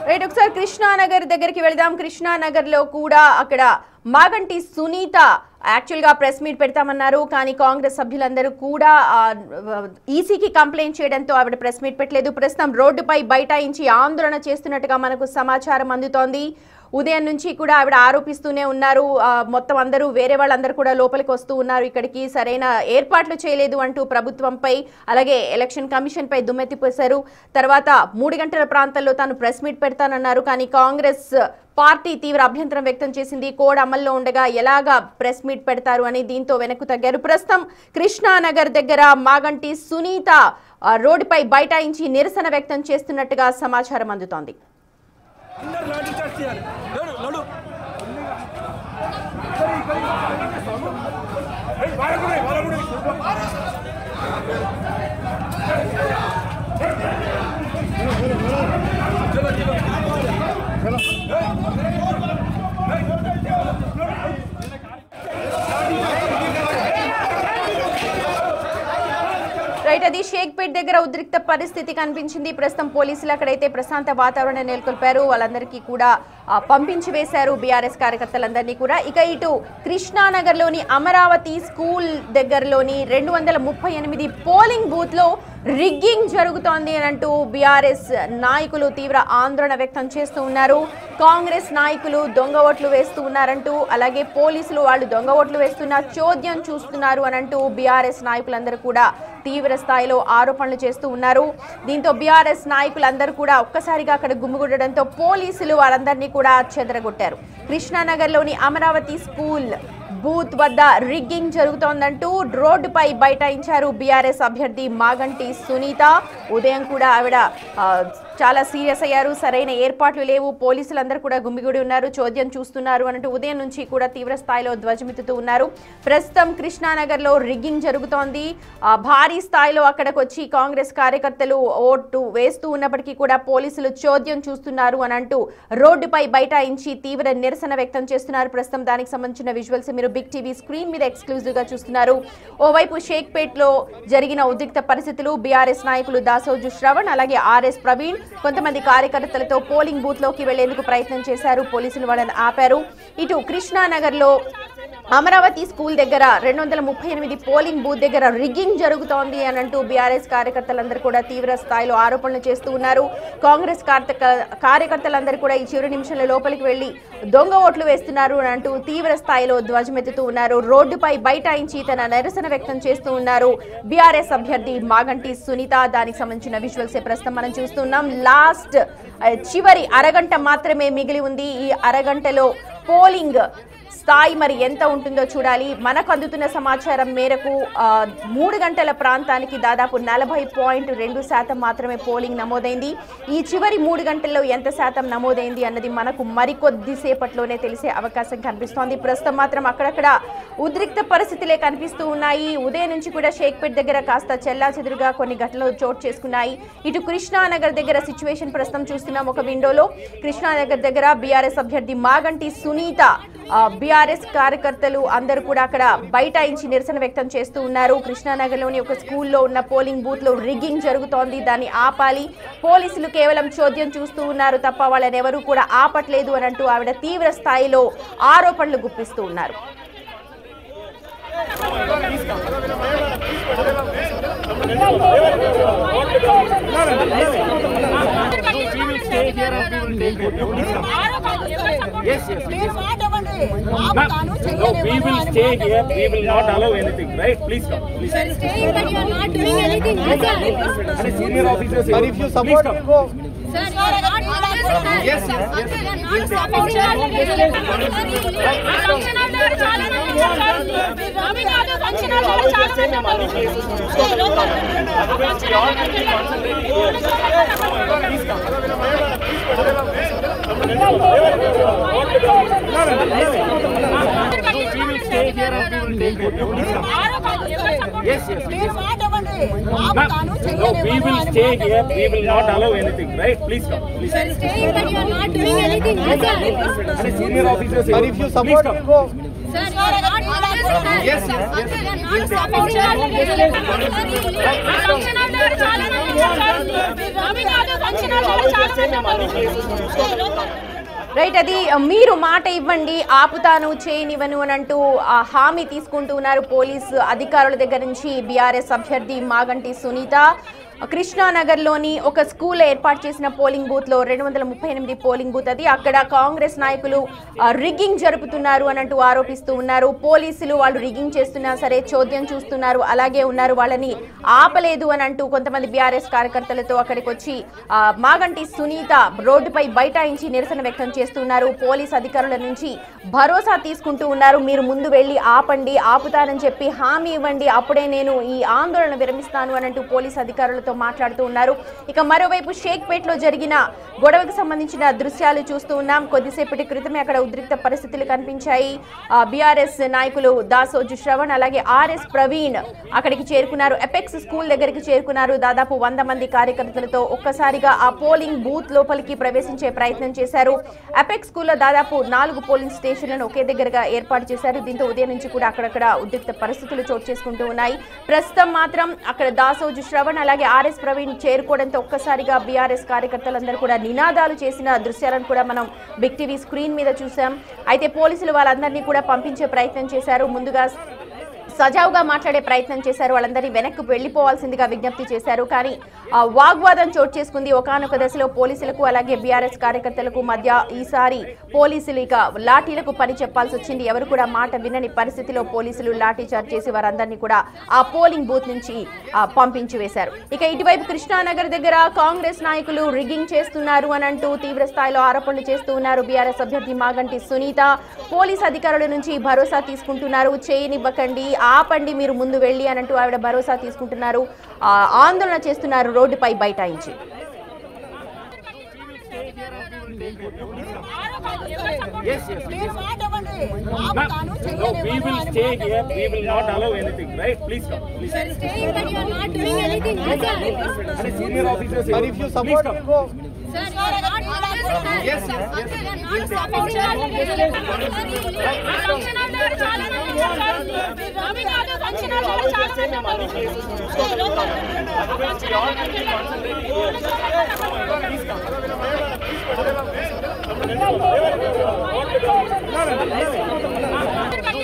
రైట్, ఒకసారి కృష్ణానగర్ దగ్గరికి వెళదాం. కృష్ణానగర్ లో కూడా అక్కడ మాగంటి సునీత యాక్చువల్గా ప్రెస్ మీట్ పెడతామన్నారు. కానీ కాంగ్రెస్ సభ్యులందరూ కూడా ఈసీకి కంప్లైంట్ చేయడంతో ఆవిడ ప్రెస్ మీట్ పెట్టలేదు. ప్రస్తుతం రోడ్డుపై బైఠాయించి ఆందోళన చేస్తున్నట్టుగా మనకు సమాచారం అందుతోంది. ఉదయం నుంచి కూడా ఆవిడ ఆరోపిస్తూనే ఉన్నారు. మొత్తం అందరూ వేరే వాళ్ళందరూ కూడా లోపలికి వస్తూ ఉన్నారు. ఇక్కడికి సరైన ఏర్పాట్లు చేయలేదు అంటూ ప్రభుత్వంపై అలాగే ఎలక్షన్ కమిషన్ పై దుమ్మెత్తిపోశారు. తర్వాత 3 గంటల ప్రాంతాల్లో తాను ప్రెస్ మీట్ పెడతానన్నారు. కానీ కాంగ్రెస్ పార్టీ తీవ్ర అభ్యంతరం వ్యక్తం చేసింది. కోడ్ అమల్లో ఉండగా ఎలాగా ప్రెస్ మీట్ పెడతారు అని దీంతో వెనక్కు తగ్గారు. ప్రస్తుతం కృష్ణానగర్ దగ్గర మాగంటి సునీత రోడ్డుపై బైఠాయించి నిరసన వ్యక్తం చేస్తున్నట్టుగా సమాచారం అందుతోంది. రైట్, అది షేక్పేట్ దగ్గర ఉద్రిక్త పరిస్థితి కనిపించింది. ప్రస్తుతం పోలీసులు అక్కడైతే ప్రశాంత వాతావరణం నెలకొల్పారు. వాళ్ళందరికీ కూడా పంపించి వేశారు బీఆర్ఎస్ కార్యకర్తలందరినీ కూడా. ఇక ఇటు కృష్ణానగర్లోని అమరావతి స్కూల్ దగ్గరలోని 238 పోలింగ్ బూత్ లో రిగ్గింగ్ జరుగుతోంది అని అంటూ బీఆర్ఎస్ నాయకులు తీవ్ర ఆందోళన వ్యక్తం చేస్తూ ఉన్నారు. కాంగ్రెస్ నాయకులు దొంగ ఓట్లు వేస్తూ ఉన్నారంటూ, అలాగే పోలీసులు వాళ్ళు దొంగ ఓట్లు వేస్తున్న చోద్యం చూస్తున్నారు అని అంటూ బీఆర్ఎస్ నాయకులందరూ కూడా తీవ్ర స్థాయిలో ఆరోపణలు చేస్తూ ఉన్నారు. దీంతో బీఆర్ఎస్ నాయకులందరూ కూడా ఒక్కసారిగా అక్కడ గుమ్మిగూడడంతో పోలీసులు వాళ్ళందరినీ కూడా చెదరగొట్టారు. కృష్ణానగర్లోని అమరావతి స్కూల్ బూత్ వద్ద రిగ్గింగ్ జరుగుతోందంటూ రోడ్డుపై బైఠాయించారు బీఆర్ఎస్ అభ్యర్థి మాగంటి సునీత. ఉదయం కూడా ఆవిడ చాలా సీరియస్ అయ్యారు. సరైన ఏర్పాట్లు లేవు, పోలీసులందరూ కూడా గుమ్మిగూడి ఉన్నారు, చోద్యం చూస్తున్నారు అన్నట్టు ఉదయం నుంచి కూడా తీవ్ర స్థాయిలో ధ్వజమెత్తుతూ ఉన్నారు. ప్రస్తుతం కృష్ణానగర్లో రిగ్గింగ్ జరుగుతోంది. భారీ స్థాయిలో అక్కడికి వచ్చి కాంగ్రెస్ కార్యకర్తలు ఓటు వేస్తూ ఉన్నప్పటికీ కూడా పోలీసులు చోద్యం చూస్తున్నారు అని అంటూ రోడ్డుపై బైఠాయించి తీవ్ర నిరసన వ్యక్తం చేస్తున్నారు. ప్రస్తుతం దానికి సంబంధించిన విజువల్స్ మీరు బిగ్ టీవీ స్క్రీన్ మీద ఎక్స్క్లూజివ్ గా చూస్తున్నారు. ఓవైపు షేక్పేట్ లో జరిగిన ఉద్రిక్త పరిస్థితులు, బీఆర్ఎస్ నాయకులు దాసోజు శ్రవణ్ అలాగే ఆర్ఎస్ ప్రవీణ్ కొంతమంది కార్యకర్తలతో పోలింగ్ బూత్ లోకి వెళ్లేందుకు ప్రయత్నం చేశారు. పోలీసులు వాళ్ళని ఆపారు. ఇటు కృష్ణానగర్ లో అమరావతి స్కూల్ దగ్గర 238 పోలింగ్ బూత్ దగ్గర రిగ్గింగ్ జరుగుతోంది అని అంటూ బీఆర్ఎస్ కార్యకర్తలందరూ కూడా తీవ్ర స్థాయిలో ఆరోపణలు చేస్తూ ఉన్నారు. కాంగ్రెస్ కార్యకర్తలందరూ కూడా ఈ చివరి నిమిషంలో లోపలికి వెళ్లి దొంగ ఓట్లు వేస్తున్నారు అని అంటూ తీవ్ర స్థాయిలో ధ్వజమెత్తుతూ ఉన్నారు. రోడ్డుపై బైఠాయించి తన నిరసన వ్యక్తం చేస్తూ ఉన్నారు బీఆర్ఎస్ అభ్యర్థి మాగంటి సునీత. దానికి సంబంధించిన విజువల్స్ ప్రస్తుతం మనం చూస్తున్నాం. చివరి అరగంట మాత్రమే మిగిలి ఉంది. ఈ అరగంటలో పోలింగ్ స్థాయి మరి ఎంత ఉంటుందో చూడాలి. మనకు అందుతున్న సమాచారం మేరకు 3 గంటల ప్రాంతానికి దాదాపు 40.2% మాత్రమే పోలింగ్ నమోదైంది. ఈ చివరి 3 గంటల్లో ఎంత శాతం నమోదైంది అన్నది మనకు మరికొద్ది సేపట్లోనే తెలిసే అవకాశం కనిపిస్తోంది. ప్రస్తుతం మాత్రం అక్కడక్కడ ఉద్రిక్త పరిస్థితులే కనిపిస్తూ ఉన్నాయి. ఉదయం నుంచి కూడా షేక్పేట్ దగ్గర కాస్త చెల్లాచెదురుగా కొన్ని ఘటనలు చోటు చేసుకున్నాయి. ఇటు కృష్ణానగర్ దగ్గర సిచ్యువేషన్ ప్రస్తుతం చూస్తున్నాం. ఒక విండోలో కృష్ణానగర్ దగ్గర బీఆర్ఎస్ అభ్యర్థి మాగంటి సునీత, బీఆర్ఎస్ కార్యకర్తలు అందరూ కూడా అక్కడ బైఠాయించి నిరసన వ్యక్తం చేస్తూ ఉన్నారు. కృష్ణానగర్లోని ఒక స్కూల్లో ఉన్న పోలింగ్ బూత్ లో రిగ్గింగ్ జరుగుతోంది, దాన్ని ఆపాలి, పోలీసులు కేవలం చోద్యం చూస్తూ ఉన్నారు తప్ప వాళ్ళని ఎవరూ కూడా ఆపట్లేదు అని అంటూ ఆవిడ తీవ్ర స్థాయిలో ఆరోపణలు గుప్పిస్తూ ఉన్నారు. Yes. No, we will stay here. We will not allow anything. Right? Please come. Please. Sir, staying, but you are not doing anything. Senior officers. Sir, if you support, please come. go. Sir, you are not doing Yes. Yes. No, we will stay here. We will not allow anything. Right? Please come. Please. Sir, staying, but you are not doing anything. Senior officers. Sir, if you support, please come. go. Sir, you are not doing Yes. Right, అది మీరు మాట ఇవ్వండి ఆపుతాను చేయనివ్వను అని అంటూ హామీ తీసుకుంటూ ఉన్నారు police అధికారుల దగ్గర నుంచి బీఆర్ఎస్ అభ్యర్థి మాగంటి సునీత. కృష్ణానగర్లోని ఒక స్కూల్ ఏర్పాటు చేసిన పోలింగ్ బూత్లో 238 పోలింగ్ బూత్ అది. అక్కడ కాంగ్రెస్ నాయకులు రిగ్గింగ్ జరుపుతున్నారు అని అంటూ ఆరోపిస్తూ ఉన్నారు. పోలీసులు వాళ్ళు రిగ్గింగ్ చేస్తున్నా సరే చోద్యం చూస్తున్నారు, అలాగే ఉన్నారు, వాళ్ళని ఆపలేదు అని అంటూ కొంతమంది బీఆర్ఎస్ కార్యకర్తలతో అక్కడికి వచ్చి మాగంటి సునీత రోడ్డుపై బైఠాయించి నిరసన వ్యక్తం చేస్తున్నారు. పోలీస్ అధికారుల నుంచి భరోసా తీసుకుంటూ ఉన్నారు, మీరు ముందు వెళ్ళి ఆపండి, ఆపుతానని చెప్పి హామీ ఇవ్వండి, అప్పుడే నేను ఈ ఆందోళన విరమిస్తాను అని అంటూ పోలీస్ అధికారులతో మాట్లాడుతూ ఉన్నారు. ఇక మరోవైపు షేక్పేట్ లో జరిగిన గొడవకు సంబంధించిన దృశ్యాలు చూస్తూ ఉన్నాం. కొద్దిసేపటి క్రితమే అక్కడ ఉద్రిక్త పరిస్థితులు కనిపించాయి. బీఆర్ఎస్ నాయకులు దాసోజు శ్రవణ్ అలాగే ఆర్ఎస్ ప్రవీణ్ అక్కడికి చేరుకున్నారు. ఎపెక్స్ స్కూల్ దగ్గరికి చేరుకున్నారు. దాదాపు 100 మంది కార్యకర్తలతో ఒక్కసారిగా ఆ పోలింగ్ బూత్ లోపలికి ప్రవేశించే ప్రయత్నం చేశారు. ఎపెక్స్ స్కూల్లో దాదాపు 4 పోలింగ్ స్టేషన్లను ఒకే దగ్గరగా ఏర్పాటు చేశారు. దీంతో ఉదయం నుంచి కూడా అక్కడక్కడ ఉద్రిక్త పరిస్థితులు చోటు చేసుకుంటూ ఉన్నాయి. ప్రస్తుతం మాత్రం అక్కడ దాసోజు శ్రవణ్ అలాగే ఆర్ఎస్ ప్రవీణ్ చేరుకోవడంతో ఒక్కసారిగా బీఆర్ఎస్ కార్యకర్తలందరూ కూడా నినాదాలు చేసిన దృశ్యాలను కూడా మనం బిగ్ టీవీ స్క్రీన్ మీద చూసాం. అయితే పోలీసులు వాళ్ళందరినీ కూడా పంపించే ప్రయత్నం చేశారు. ముందుగా సజావుగా మాట్లాడే ప్రయత్నం చేశారు, వాళ్ళందరినీ వెనక్కి వెళ్లిపోవాల్సిందిగా విజ్ఞప్తి చేశారు. కానీ వాగ్వాదం చోటు చేసుకుంది. ఒకానొక దశలో పోలీసులకు అలాగే బీఆర్ఎస్ కార్యకర్తలకు మధ్య ఈసారి పోలీసులు ఇక లాఠీలకు పని చెప్పాల్సి వచ్చింది. ఎవరు కూడా మాట వినని పరిస్థితిలో పోలీసులు లాఠీ చార్జ్ చేసి వారందరినీ కూడా ఆ పోలింగ్ బూత్ నుంచి పంపించి వేశారు. ఇక ఇటువైపు కృష్ణానగర్ దగ్గర కాంగ్రెస్ నాయకులు రిగ్గింగ్ చేస్తున్నారు అని అంటూ తీవ్ర స్థాయిలో ఆరోపణలు చేస్తూ ఉన్నారు. బీఆర్ఎస్ అభ్యర్థి మాగంటి సునీత పోలీస్ అధికారుల నుంచి భరోసా తీసుకుంటున్నారు, చేయనివ్వకండి, ఆపండి, మీరు ముందు వెళ్ళి అని అంటూ ఆవిడ భరోసా తీసుకుంటున్నారు. ఆందోళన చేస్తున్నారు రోడ్డుపై బైఠాయించి. Yes. No, we will stay here. We will not allow anything. Right? Please come. Please. Sir, staying, but you are not doing anything. Senior officers. Sir, if you support, go. Sir, you are not doing Yes.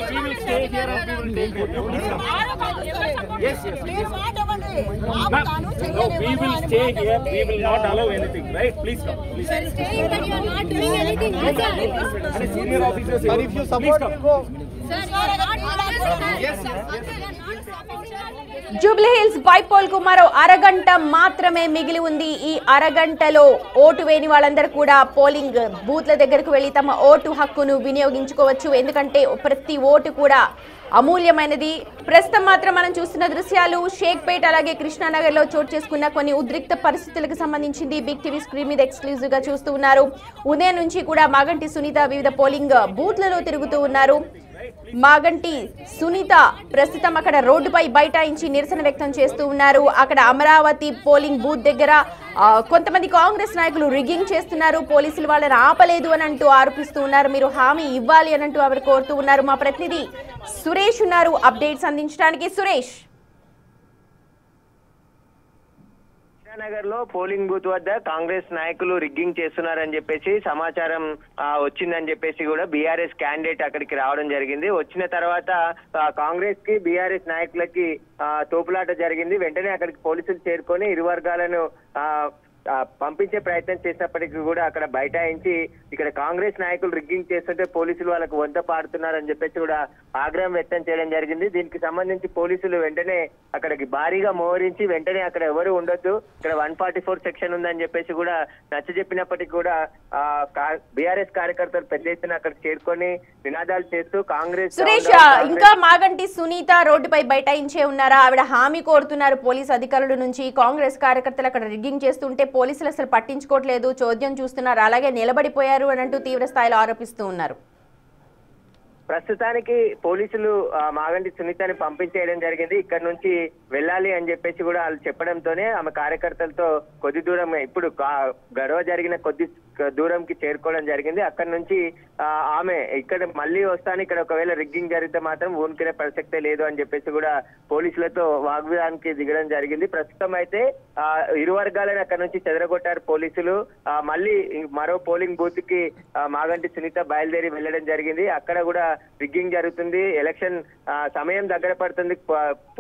We will Yes, yes. No, we will stay here. We will not allow anything, right? Please come. Please. Sir, staying, but you are not doing anything. And senior officers, Sir, if you please support, come. we go. Sir, you are not doing Yes, You are not stopping. Jubilee hills bypoll కు మరో అరగంట మాత్రమే మిగిలి ఉంది. ఈ అరగంటలో vote వేయని వాళ్ళందరూ కూడా పోలింగ్ బూత్ల దగ్గరకు వెళ్లి తమ ఓటు హక్కును వినియోగించుకోవచ్చు. ఎందుకంటే ప్రతి ఓటు కూడా అమూల్యమైనది. ప్రస్తుతం మాత్రం మనం చూస్తున్న దృశ్యాలు షేక్పేట్ అలాగే కృష్ణానగర్ లో చోటు చేసుకున్న కొన్ని ఉద్రిక్త పరిస్థితులకు సంబంధించింది బిగ్ టీవీ స్క్రీన్ మీద ఎక్స్క్లూజివ్ గా చూస్తూ ఉన్నారు. ఉదయం నుంచి కూడా మాగంటి సునీత వివిధ పోలింగ్ బూత్లలో తిరుగుతూ ఉన్నారు. మాగంటి సునీత ప్రస్తుతం అక్కడ రోడ్డుపై బైఠాయించి నిరసన వ్యక్తం చేస్తూ ఉన్నారు. అక్కడ అమరావతి పోలింగ్ బూత్ దగ్గర కొంతమంది కాంగ్రెస్ నాయకులు రిగ్గింగ్ చేస్తున్నారు, పోలీసులు వాళ్ళని ఆపలేదు అని అంటూ ఆరోపిస్తూ ఉన్నారు. మీరు హామీ ఇవ్వాలి అని అంటూ ಅವರು కోరుతూ ఉన్నారు. మా ప్రతినిధి సురేష్ ఉన్నారు అప్డేట్స్ అందించడానికి. సురేష్, నగర్ లో పోలింగ్ బూత్ వద్ద కాంగ్రెస్ నాయకులు రిగ్గింగ్ చేస్తున్నారని చెప్పేసి సమాచారం వచ్చిందని చెప్పేసి కూడా బీఆర్ఎస్ క్యాండిడేట్ అక్కడికి రావడం జరిగింది. వచ్చిన తర్వాత కాంగ్రెస్ కి బీఆర్ఎస్ నాయకులకి తోపులాట జరిగింది. వెంటనే అక్కడికి పోలీసులు చేరుకొని ఇరు వర్గాలను పంపించే ప్రయత్నం చేసినప్పటికీ కూడా అక్కడ బైఠాయించి ఇక్కడ కాంగ్రెస్ నాయకులు రిగ్గింగ్ చేస్తుంటే పోలీసులు వాళ్ళకు వంత పాడుతున్నారని చెప్పేసి కూడా ఆగ్రహం వ్యక్తం చేయడం జరిగింది. దీనికి సంబంధించి పోలీసులు వెంటనే అక్కడికి భారీగా మోహరించి వెంటనే అక్కడ ఎవరు ఉండొద్దు, ఇక్కడ 144 సెక్షన్ ఉందని చెప్పేసి కూడా నచ్చజెప్పినప్పటికీ కూడా బీఆర్ఎస్ కార్యకర్తలు పెద్ద ఎత్తున అక్కడ చేరుకొని నినాదాలు చేస్తూ కాంగ్రెస్. సురేష్, ఇంకా మాగంటి సునీత రోడ్డుపై బైఠాయించే ఉన్నారా? ఆవిడ హామీ కోరుతున్నారు పోలీస్ అధికారుల నుంచి. కాంగ్రెస్ కార్యకర్తలు అక్కడ రిగ్గింగ్ చేస్తుంటే పోలీసులు అసలు పట్టించుకోవట్లేదు, చోద్యం చూస్తున్నారు, అలాగే నిలబడిపోయారు అని అంటూ తీవ్ర స్థాయిలో ఆరోపిస్తూ ఉన్నారు. ప్రస్తుతానికి పోలీసులు మాగంటి సునీతని పంపించేయడం జరిగింది. ఇక్కడ నుంచి వెళ్ళాలి అని చెప్పేసి కూడా వాళ్ళు చెప్పడంతోనే ఆమె కార్యకర్తలతో కొద్ది దూరం ఇప్పుడు గొడవ జరిగిన కొద్ది దూరంకి చేరుకోవడం జరిగింది. అక్కడ నుంచి ఆమె ఇక్కడ మళ్ళీ వస్తాను, ఇక్కడ ఒకవేళ రిగ్గింగ్ జరిగితే మాత్రం ఊనుకునే ప్రసక్తే లేదు అని చెప్పేసి కూడా పోలీసులతో వాగ్వాదానికి దిగడం జరిగింది. ప్రస్తుతం అయితే ఇరు వర్గాలను అక్కడ నుంచి చెదరగొట్టారు పోలీసులు. మళ్ళీ మరో పోలింగ్ బూత్ కి మాగంటి సునీత బయలుదేరి వెళ్ళడం జరిగింది. అక్కడ కూడా రిగ్గింగ్ జరుగుతుంది. ఎలక్షన్ సమయం దగ్గర పడుతుంది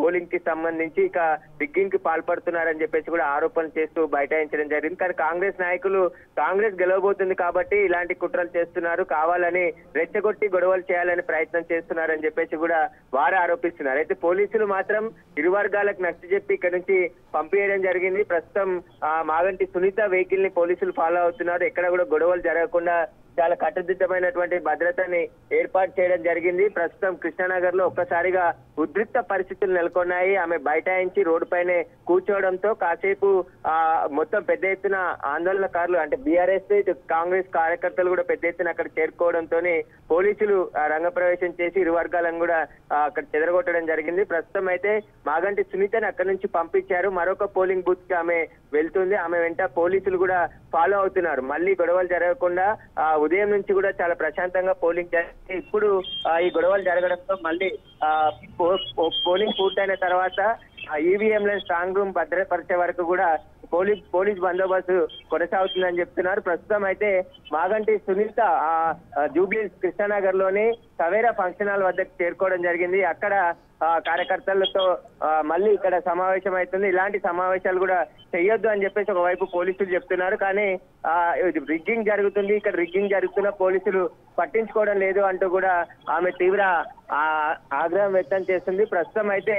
పోలింగ్ కి సంబంధించి, ఇక రిగ్గింగ్ కి పాల్పడుతున్నారని చెప్పేసి కూడా ఆరోపణలు చేస్తూ బైఠాయించడం జరిగింది. కానీ కాంగ్రెస్ నాయకులు కాంగ్రెస్ గెలవబోతుంది కాబట్టి ఇలాంటి కుట్రలు చేస్తున్నారు, కావాలని రెచ్చగొట్టి గొడవలు చేయాలని ప్రయత్నం చేస్తున్నారని చెప్పేసి కూడా వారు ఆరోపిస్తున్నారు. అయితే పోలీసులు మాత్రం ఇరు వర్గాలకు నచ్చజెప్పి ఇక్కడ నుంచి పంపించడం జరిగింది. ప్రస్తుతం మాగంటి సునీత వెహికల్ ని పోలీసులు ఫాలో అవుతున్నారు. ఎక్కడ కూడా గొడవలు జరగకుండా చాలా కట్టుదిట్టమైనటువంటి భద్రతని ఏర్పాటు చేయడం జరిగింది. ప్రస్తుతం కృష్ణానగర్ లో ఒక్కసారిగా ఉద్రిక్త పరిస్థితులు నెలకొన్నాయి. ఆమె బైఠాయించి రోడ్డు పైనే కూర్చోవడంతో కాసేపు మొత్తం పెద్ద ఎత్తున ఆందోళనకారులు అంటే బీఆర్ఎస్ కాంగ్రెస్ కార్యకర్తలు కూడా పెద్ద ఎత్తున అక్కడ చేరుకోవడంతో పోలీసులు రంగప్రవేశం చేసి ఇరు వర్గాలను కూడా అక్కడ చెదరగొట్టడం జరిగింది. ప్రస్తుతం అయితే మాగంటి సునీతని అక్కడి నుంచి పంపించారు. మరొక పోలింగ్ బూత్ కి ఆమె వెళ్తుంది. ఆమె వెంట పోలీసులు కూడా ఫాలో అవుతున్నారు. మళ్ళీ గొడవలు జరగకుండా ఉదయం నుంచి కూడా చాలా ప్రశాంతంగా పోలింగ్ జరిగింది. ఇప్పుడు ఈ గొడవలు జరగడంతో మళ్ళీ పోలింగ్ పూర్తయిన తర్వాత ఈవీఎంలను స్ట్రాంగ్ రూమ్ భద్రపరిచే వరకు కూడా పోలీస్ బందోబస్తు కొనసాగుతుందని చెప్తున్నారు. ప్రస్తుతం అయితే మాగంటి సునీత జూబ్లీ కృష్ణానగర్ లోని సవేరా ఫంక్షన్ హాల్ వద్దకు చేరుకోవడం జరిగింది. అక్కడ కార్యకర్తలతో మళ్ళీ ఇక్కడ సమావేశం అవుతుంది. ఇలాంటి సమావేశాలు కూడా చెయ్యొద్దు అని చెప్పేసి ఒకవైపు పోలీసులు చెప్తున్నారు. కానీ రిగ్గింగ్ జరుగుతుంది, ఇక్కడ రిగ్గింగ్ జరుగుతున్న పోలీసులు పట్టించుకోవడం లేదు అంటూ కూడా ఆమె తీవ్ర ఆగ్రహం వ్యక్తం చేస్తుంది. ప్రస్తుతం అయితే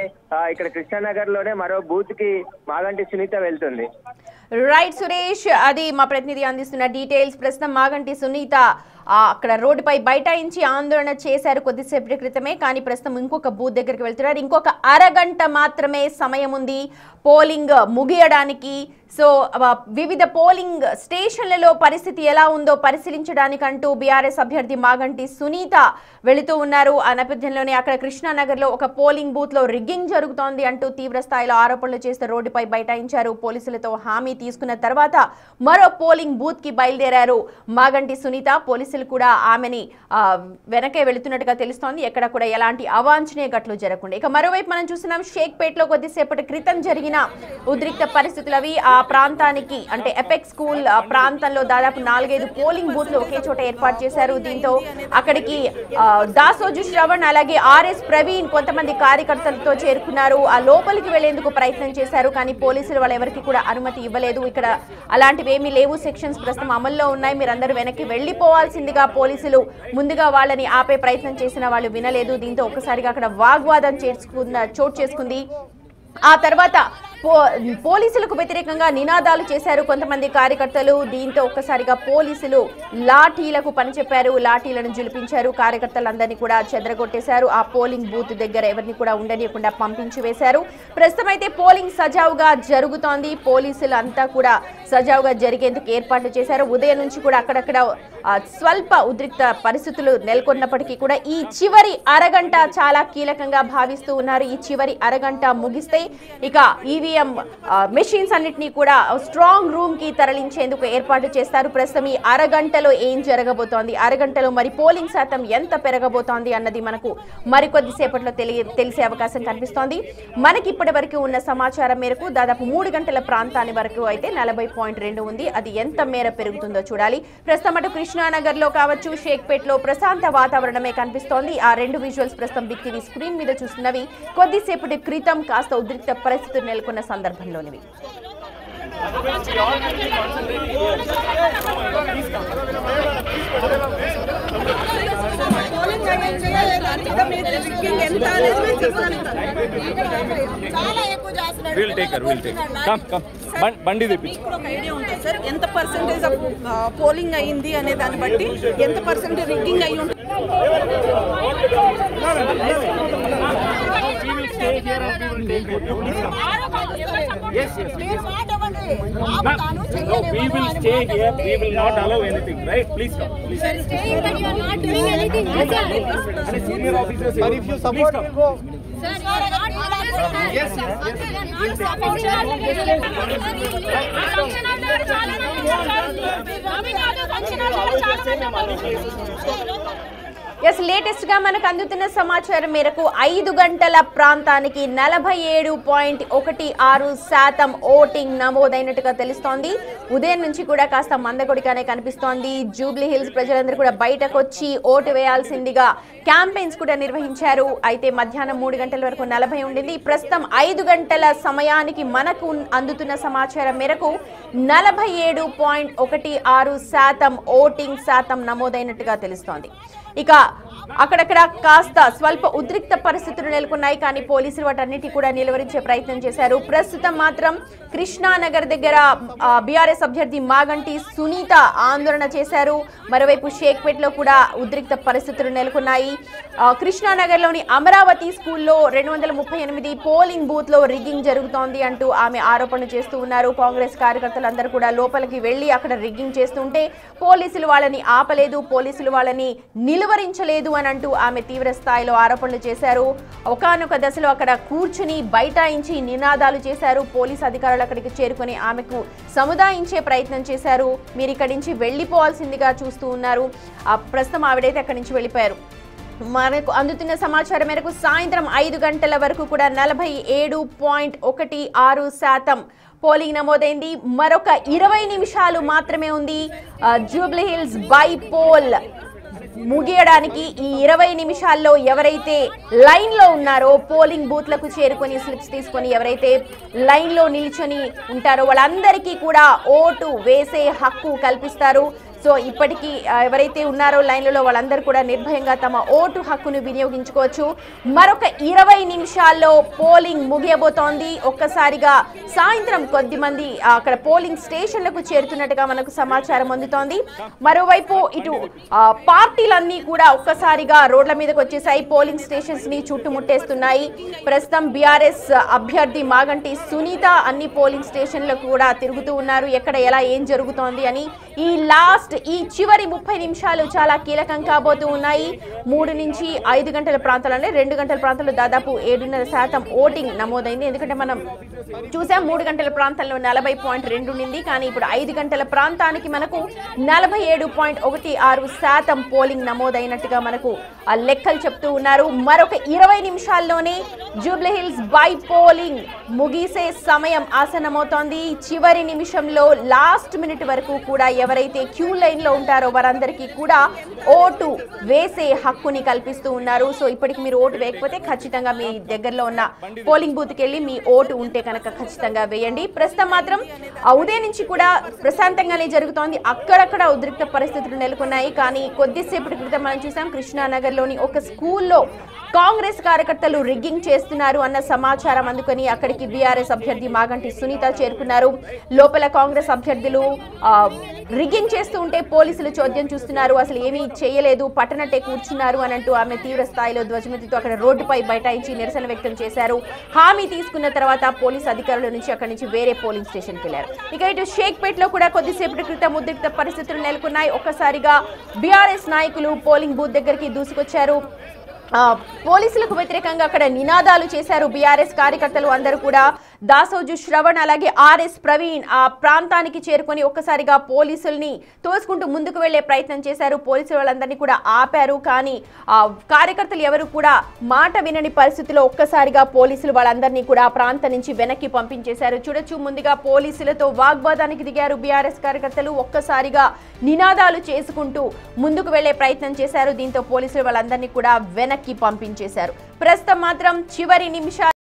ఇక్కడ కృష్ణానగర్ లోనే మరో బూత్ కి మాగంటి సునీత వెళ్తుంది. రైట్ సురేష్, అది మా ప్రతినిధి అందిస్తున్న డీటెయిల్స్. ప్రస్తుతం మాగంటి సునీత అక్కడ రోడ్డుపై బైఠాయించి ఆందోళన చేశారు కొద్దిసేపటి క్రితమే. కానీ ప్రస్తుతం ఇంకొక బూత్ దగ్గరికి వెళ్తున్నారు. ఇంకొక అరగంట మాత్రమే సమయం ఉంది పోలింగ్ ముగియడానికి. సో వివిధ పోలింగ్ స్టేషన్లలో పరిస్థితి ఎలా ఉందో పరిశీలించడానికంటూ బీఆర్ఎస్ అభ్యర్థి మాగంటి సునీత వెళుతూ ఉన్నారు. ఆ నేపథ్యంలోనే అక్కడ కృష్ణానగర్ లో ఒక పోలింగ్ బూత్ లో రిగ్గింగ్ జరుగుతోంది అంటూ తీవ్ర స్థాయిలో ఆరోపణలు చేస్తూ రోడ్డుపై బైఠాయించారు. పోలీసులతో హామీ తీసుకున్న తర్వాత మరో పోలింగ్ బూత్ కి బయలుదేరారు మాగంటి సునీత. పోలీసులు కూడా ఆమెని వెనకే వెళుతున్నట్టుగా తెలుస్తోంది, ఎక్కడ కూడా ఎలాంటి అవాంఛనీయ ఘటనలు జరగకుండా. ఇక మరోవైపు మనం చూస్తున్నాం షేక్పేట్ లో కొద్దిసేపటి క్రితం జరిగిన ఉద్రిక్త పరిస్థితులు అవి. ఆ ఆ ప్రాంతానికి అంటే ఎపెక్స్ స్కూల్ ప్రాంతంలో దాదాపు 4-5 పోలింగ్ బూత్లు ఒకే చోట ఏర్పాటు చేశారు. దీంతో అక్కడికి దాసోజు శ్రవణ్ అలాగే ఆర్ఎస్ ప్రవీణ్ కొంతమంది కార్యకర్తలతో చేరుకున్నారు. ఆ లోపలికి వెళ్లేందుకు ప్రయత్నం చేశారు, కానీ పోలీసులు వాళ్ళ ఎవరికి కూడా అనుమతి ఇవ్వలేదు. ఇక్కడ అలాంటివి ఏమీ లేవు, సెక్షన్స్ ప్రస్తుతం అమల్లో ఉన్నాయి, మీరందరూ వెనక్కి వెళ్లిపోవాల్సిందిగా పోలీసులు ముందుగా వాళ్ళని ఆపే ప్రయత్నం చేసిన వాళ్ళు వినలేదు. దీంతో ఒక్కసారిగా అక్కడ వాగ్వాదం చోటు చేసుకుంది. ఆ తర్వాత పోలీసులకు వ్యతిరేకంగా నినాదాలు చేశారు కొంతమంది కార్యకర్తలు. దీంతో ఒక్కసారిగా పోలీసులు లాఠీలకు పనిచెప్పారు, లాఠీలను జులిపించారు, కార్యకర్తలందరినీ కూడా చెదరగొట్టేశారు. ఆ పోలింగ్ బూత్ దగ్గర ఎవరిని కూడా ఉండనీయకుండా పంపించి వేశారు. ప్రస్తుతం అయితే పోలింగ్ సజావుగా జరుగుతోంది, పోలీసులు అంతా కూడా సజావుగా జరిగేందుకు ఏర్పాట్లు చేశారు. ఉదయం నుంచి కూడా అక్కడక్కడ స్వల్ప ఉద్రిక్త పరిస్థితులు నెలకొన్నప్పటికీ కూడా ఈ చివరి అరగంట చాలా కీలకంగా భావిస్తూ ఉన్నారు. ఈ చివరి అరగంట ముగిస్తే ఇక ఈవీఎం మెషిన్స్ అన్నిటినీ కూడా స్ట్రాంగ్ రూమ్ కి తరలించేందుకు ఏర్పాటు చేస్తారు. ప్రస్తుతం ఈ అరగంటలో ఏం జరగబోతోంది, అరగంటలో మరి పోలింగ్ శాతం ఎంత పెరగబోతోంది అన్నది మనకు మరికొద్ది సేపట్లో తెలిసే అవకాశం కనిపిస్తోంది. మనకి ఇప్పటి వరకు ఉన్న సమాచారం మేరకు దాదాపు 3 గంటల ప్రాంతాన్ని వరకు అయితే 40.2 ఉంది. అది ఎంత మేర పెరుగుతుందో చూడాలి. ప్రస్తుతం అటు కృష్ణానగర్ లో కావచ్చు, షేక్పేట్ లో ప్రశాంత వాతావరణమే కనిపిస్తోంది. ఆ 2 విజువల్స్ ప్రస్తుతం బిగ్ టీవీ స్క్రీన్ మీద చూస్తున్నవి కొద్దిసేపటి క్రితం కాస్త ఉద్రిక్త పరిస్థితులు నెలకొన్న సందర్భంలోనివి. బండి తెప్పి ఐడియా ఉంటుంది సార్, ఎంత పర్సెంటేజ్ పోలింగ్ అయ్యింది అనే దాన్ని బట్టి ఎంత పర్సెంటేజ్ రిగ్గింగ్ అయ్యి ఉంటుంది. Yes. No, we will stay here. We will not allow anything, right? Please come. Please. Sir, staying but you are not doing anything. Senior officers. Sir, if you support, we go. Sir, you are not doing yes, sir. You are not supporting yes, latest గా మనకు అందుతున్న సమాచారం మేరకు 5 గంటల ప్రాంతానికి 47.16% voting నమోదైనట్టుగా తెలుస్తోంది. ఉదయం నుంచి కూడా కాస్త మందకొడిగానే కనిపిస్తోంది. జూబ్లీ హిల్స్ ప్రజలందరూ కూడా బయటకు వచ్చి ఓటు వేయాల్సిందిగా క్యాంపెయిన్స్ కూడా నిర్వహించారు. అయితే మధ్యాహ్నం 3 గంటల వరకు 40 ఉండింది. ప్రస్తుతం 5 గంటల సమయానికి మనకు అందుతున్న సమాచారం మేరకు 47.16% ఓటింగ్ శాతం నమోదైనట్టుగా తెలుస్తోంది. ఇక అక్కడక్కడ కాస్త స్వల్ప ఉద్రిక్త పరిస్థితులు నెలకొన్నాయి, కానీ పోలీసులు వాటన్నిటి కూడా నిలువరించే ప్రయత్నం చేశారు. ప్రస్తుతం మాత్రం కృష్ణానగర్ దగ్గర బీఆర్ఎస్ అభ్యర్థి మాగంటి సునీత ఆందోళన చేశారు. మరోవైపు షేక్పేట్ లో కూడా ఉద్రిక్త పరిస్థితులు నెలకొన్నాయి. కృష్ణానగర్లోని అమరావతి స్కూల్లో 238 పోలింగ్ బూత్ లో రిగ్గింగ్ జరుగుతోంది అంటూ ఆమె ఆరోపణలు చేస్తూ ఉన్నారు. కాంగ్రెస్ కార్యకర్తలందరూ కూడా లోపలికి వెళ్లి అక్కడ రిగ్గింగ్ చేస్తుంటే పోలీసులు వాళ్ళని ఆపలేదు, పోలీసులు వాళ్ళని నిలువరించలేదు అని అంటూ ఆమె తీవ్ర స్థాయిలో ఆరోపణలు చేశారు. ఒకానొక దశలో అక్కడ కూర్చుని బైఠాయించి నినాదాలు చేశారు. పోలీసు అధికారులు అక్కడికి చేరుకుని ఆమెకు సముదాయించే ప్రయత్నం చేశారు. మీరు ఇక్కడి నుంచి వెళ్లిపోవాల్సిందిగా చూస్తూ ఉన్నారు. ప్రస్తుతం ఆవిడైతే అక్కడి నుంచి వెళ్ళిపోయారు. మనకు అందుతున్న సమాచారం మేరకు సాయంత్రం 5 గంటల వరకు కూడా 47.16% పోలింగ్ నమోదైంది. మరొక 20 నిమిషాలు మాత్రమే ఉంది జూబ్లీ హిల్స్ బై పోల్ ముగియడానికి. ఈ 20 నిమిషాల్లో ఎవరైతే లైన్ లో ఉన్నారో, పోలింగ్ బూత్లకు చేరుకొని స్లిప్స్ తీసుకొని ఎవరైతే లైన్ లో నిల్చొని ఉంటారో వాళ్ళందరికీ కూడా ఓటు వేసే హక్కు కల్పిస్తారు. సో ఇప్పటికీ ఎవరైతే ఉన్నారో లైన్లలో వాళ్ళందరూ కూడా నిర్భయంగా తమ ఓటు హక్కును వినియోగించుకోవచ్చు. మరొక 20 నిమిషాల్లో పోలింగ్ ముగియబోతోంది. ఒక్కసారిగా సాయంత్రం కొద్దిమంది అక్కడ పోలింగ్ స్టేషన్లకు చేరుతున్నట్టుగా మనకు సమాచారం అందుతోంది. మరోవైపు ఇటు పార్టీలన్నీ కూడా ఒక్కసారిగా రోడ్ల మీదకి వచ్చేసాయి, పోలింగ్ స్టేషన్స్ ని చుట్టుముట్టేస్తున్నాయి. ప్రస్తుతం బీఆర్ఎస్ అభ్యర్థి మాగంటి సునీత అన్ని పోలింగ్ స్టేషన్లకు కూడా తిరుగుతూ ఉన్నారు, ఎక్కడ ఎలా ఏం జరుగుతోంది అని. ఈ లాస్ట్ లాస్ట్ ఈ చివరి 30 నిమిషాలు చాలా కీలకం కాబోతూ ఉన్నాయి. 3 నుంచి 5 గంటల ప్రాంతాలలో 2 గంటల ప్రాంతాల్లో దాదాపు 7.5% ఓటింగ్ నమోదైంది. ఎందుకంటే మనం చూసాం 3 గంటల ప్రాంతంలో 40.2 ఉండింది, కానీ ఇప్పుడు 5 గంటల ప్రాంతానికి మనకు 47.16% పోలింగ్ నమోదైనట్టుగా మనకు ఆ లెక్కలు చెప్తూ ఉన్నారు. మరొక 20 నిమిషాల్లోనే జూబ్లీహిల్స్ బై పోలింగ్ ముగిసే సమయం ఆసన్నమవుతోంది. చివరి నిమిషంలో లాస్ట్ మినిట్ వరకు కూడా ఎవరైతే క్యూ లైన్ లో ఉంటారో వారందరికీ కూడా ఓటు వేసే హక్కుని కల్పిస్తూ ఉన్నారు. సో ఇప్పటికి మీరు ఓటు వేయకపోతే ఖచ్చితంగా మీ దగ్గరలో ఉన్న పోలింగ్ బూత్కి వెళ్ళి మీ ఓటు ఉంటే కనుక ఖచ్చితంగా వేయండి. ప్రస్తుతం మాత్రం ఉదయం నుంచి కూడా ప్రశాంతంగానే జరుగుతోంది. అక్కడక్కడ ఉద్రిక్త పరిస్థితులు నెలకొన్నాయి. కానీ కొద్దిసేపటి క్రితం మనం చూసాం కృష్ణానగర్ లోని ఒక స్కూల్లో కాంగ్రెస్ కార్యకర్తలు రిగ్గింగ్ చేస్తున్నారు అన్న సమాచారం అందుకొని అక్కడికి బీఆర్ఎస్ అభ్యర్థి మాగంటి సునీత చేరుకున్నారు. లోపల కాంగ్రెస్ అభ్యర్థులు రిగ్గింగ్ చేస్తూ ఉంటే పోలీసులు చోద్యం చూస్తున్నారు. అసలు ఏమీ చేయలేదు, పట్టనట్టే కూర్చున్నారు అని అంటూ ఆమె తీవ్ర స్థాయిలో ధ్వజమెత్తుతూ అక్కడ రోడ్డుపై బైఠాయించి నిరసన వ్యక్తం చేశారు. హామీ తీసుకున్న తర్వాత పోలీసు అధికారుల నుంచి అక్కడి నుంచి వేరే పోలింగ్ స్టేషన్కి వెళ్లారు. ఇక ఇటు షేక్పేట్లో కూడా కొద్దిసేపటి క్రితం ఉద్రిక్త పరిస్థితులు నెలకొన్నాయి. ఒక్కసారిగా బీఆర్ఎస్ నాయకులు పోలింగ్ బూత్ దగ్గరికి దూసుకొచ్చారు. పోలీసులకు వ్యతిరేకంగా అక్కడ నినాదాలు చేశారు. బీఆర్ఎస్ కార్యకర్తలు అందరూ కూడా దాసోజు శ్రవణ్ అలాగే ఆర్ఎస్ ప్రవీణ్ ఆ ప్రాంతానికి చేరుకొని ఒక్కసారిగా పోలీసుల్ని తోసుకుంటూ ముందుకు వెళ్లే ప్రయత్నం చేశారు. పోలీసులు వాళ్ళందరినీ కూడా ఆపారు. కానీ కార్యకర్తలు ఎవరు కూడా మాట వినని పరిస్థితిలో ఒక్కసారిగా పోలీసులు వాళ్ళందరినీ కూడా ఆ ప్రాంతం నుంచి వెనక్కి పంపించేశారు. చూడొచ్చు, ముందుగా పోలీసులతో వాగ్వాదానికి దిగారు బీఆర్ఎస్ కార్యకర్తలు. ఒక్కసారిగా నినాదాలు చేసుకుంటూ ముందుకు వెళ్లే ప్రయత్నం చేశారు. దీంతో పోలీసులు వాళ్ళందరినీ కూడా వెనక్కి పంపించేశారు. ప్రస్తుతం మాత్రం చివరి నిమిషాలు